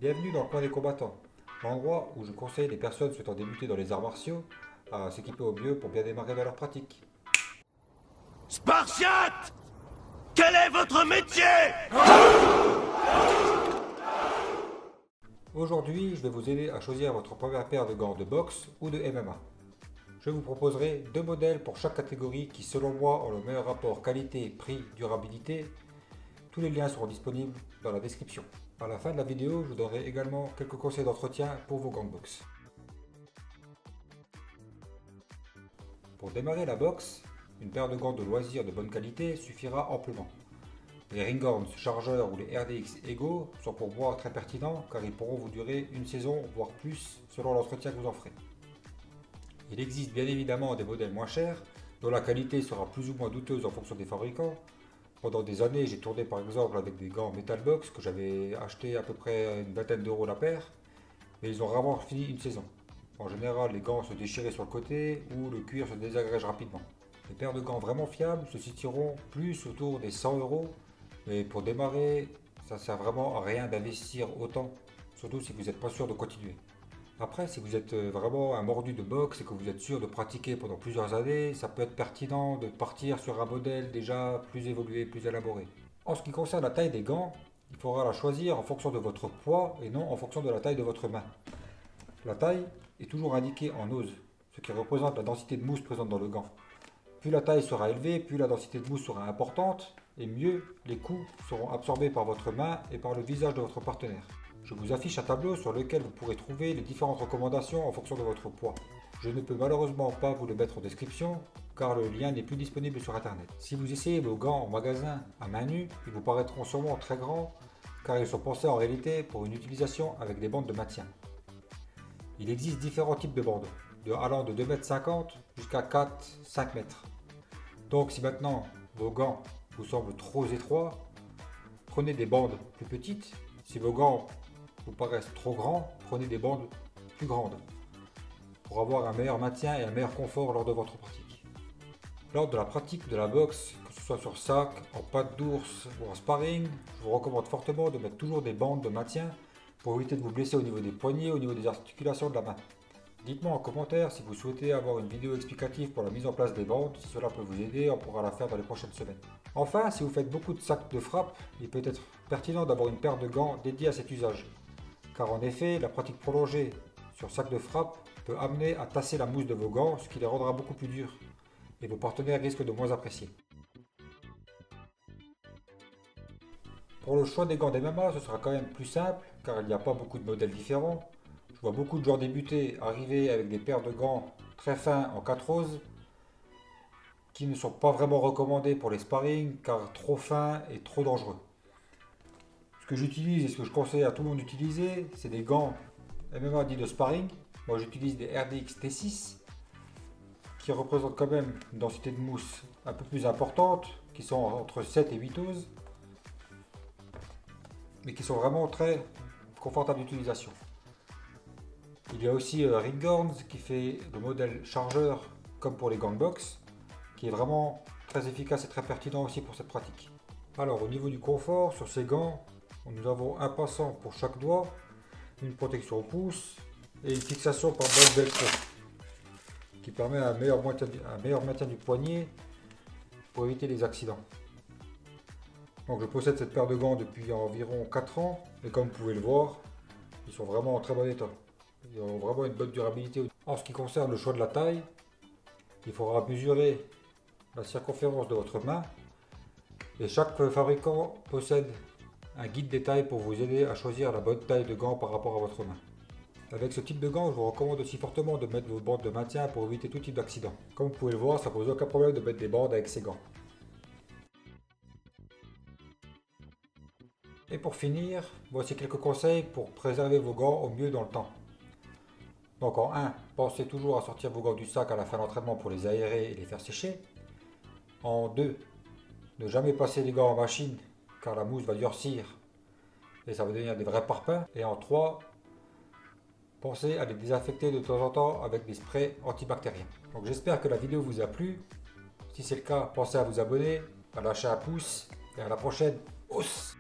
Bienvenue dans le coin des combattants, l'endroit où je conseille les personnes souhaitant débuter dans les arts martiaux à s'équiper au mieux pour bien démarrer dans leur pratique. Spartiate! Quel est votre métier? Aujourd'hui, je vais vous aider à choisir votre première paire de gants de boxe ou de MMA. Je vous proposerai deux modèles pour chaque catégorie qui, selon moi, ont le meilleur rapport qualité-prix-durabilité. Tous les liens seront disponibles dans la description. À la fin de la vidéo, je vous donnerai également quelques conseils d'entretien pour vos gants de boxe. Pour démarrer la boxe, une paire de gants de loisirs de bonne qualité suffira amplement. Les Ringhorns Charger ou les RDX Ego sont pour moi très pertinents car ils pourront vous durer une saison voire plus selon l'entretien que vous en ferez. Il existe bien évidemment des modèles moins chers dont la qualité sera plus ou moins douteuse en fonction des fabricants. Pendant des années, j'ai tourné par exemple avec des gants Metal Box que j'avais acheté à peu près une vingtaine d'euros la paire, mais ils ont rarement fini une saison. En général, les gants se déchiraient sur le côté ou le cuir se désagrège rapidement. Les paires de gants vraiment fiables se situeront plus autour des 100 euros, mais pour démarrer, ça ne sert vraiment à rien d'investir autant, surtout si vous n'êtes pas sûr de continuer. Après, si vous êtes vraiment un mordu de boxe et que vous êtes sûr de pratiquer pendant plusieurs années, ça peut être pertinent de partir sur un modèle déjà plus évolué, plus élaboré. En ce qui concerne la taille des gants, il faudra la choisir en fonction de votre poids et non en fonction de la taille de votre main. La taille est toujours indiquée en ose, ce qui représente la densité de mousse présente dans le gant. Plus la taille sera élevée, plus la densité de mousse sera importante et mieux les coups seront absorbés par votre main et par le visage de votre partenaire. Je vous affiche un tableau sur lequel vous pourrez trouver les différentes recommandations en fonction de votre poids. Je ne peux malheureusement pas vous le mettre en description car le lien n'est plus disponible sur internet. Si vous essayez vos gants en magasin à main nue, ils vous paraîtront sûrement très grands car ils sont pensés en réalité pour une utilisation avec des bandes de maintien. Il existe différents types de bandes, allant de 2,50 m jusqu'à 4-5 m. Donc si maintenant vos gants vous semblent trop étroits, prenez des bandes plus petites. Si vos gants vous paraissent trop grands, prenez des bandes plus grandes pour avoir un meilleur maintien et un meilleur confort lors de votre pratique. Lors de la pratique de la boxe, que ce soit sur sac, en patte d'ours ou en sparring, je vous recommande fortement de mettre toujours des bandes de maintien pour éviter de vous blesser au niveau des poignets, au niveau des articulations de la main. Dites-moi en commentaire si vous souhaitez avoir une vidéo explicative pour la mise en place des bandes. Si cela peut vous aider, on pourra la faire dans les prochaines semaines. Enfin, si vous faites beaucoup de sacs de frappe, il peut être pertinent d'avoir une paire de gants dédiés à cet usage. Car en effet, la pratique prolongée sur sac de frappe peut amener à tasser la mousse de vos gants, ce qui les rendra beaucoup plus durs. Et vos partenaires risquent de moins apprécier. Pour le choix des gants des MMA, ce sera quand même plus simple, car il n'y a pas beaucoup de modèles différents. Je vois beaucoup de joueurs débuter arriver avec des paires de gants très fins en 4 roses qui ne sont pas vraiment recommandés pour les sparring car trop fins et trop dangereux. Ce que j'utilise et ce que je conseille à tout le monde d'utiliser, c'est des gants MMA dits de sparring. Moi j'utilise des RDX T6 qui représentent quand même une densité de mousse un peu plus importante, qui sont entre 7 et 8 oses, mais qui sont vraiment très confortables d'utilisation. Il y a aussi Ringhorns qui fait le modèle chargeur comme pour les gants de boxe, qui est vraiment très efficace et très pertinent aussi pour cette pratique. Alors au niveau du confort, sur ces gants, nous avons un passant pour chaque doigt, une protection au pouce et une fixation par bande velcro qui permet un meilleur maintien du poignet pour éviter les accidents. Donc je possède cette paire de gants depuis environ 4 ans et comme vous pouvez le voir, ils sont vraiment en très bon état. Ils ont vraiment une bonne durabilité. En ce qui concerne le choix de la taille, il faudra mesurer la circonférence de votre main et chaque fabricant possède un guide des tailles pour vous aider à choisir la bonne taille de gants par rapport à votre main. Avec ce type de gants, je vous recommande aussi fortement de mettre vos bandes de maintien pour éviter tout type d'accident. Comme vous pouvez le voir, ça pose aucun problème de mettre des bandes avec ces gants. Et pour finir, voici quelques conseils pour préserver vos gants au mieux dans le temps. Donc en 1, pensez toujours à sortir vos gants du sac à la fin de l'entraînement pour les aérer et les faire sécher. En 2, ne jamais passer les gants en machine car la mousse va durcir et ça va devenir des vrais parpaings. Et en 3, pensez à les désinfecter de temps en temps avec des sprays antibactériens. Donc j'espère que la vidéo vous a plu. Si c'est le cas, pensez à vous abonner, à lâcher un pouce et à la prochaine. Os!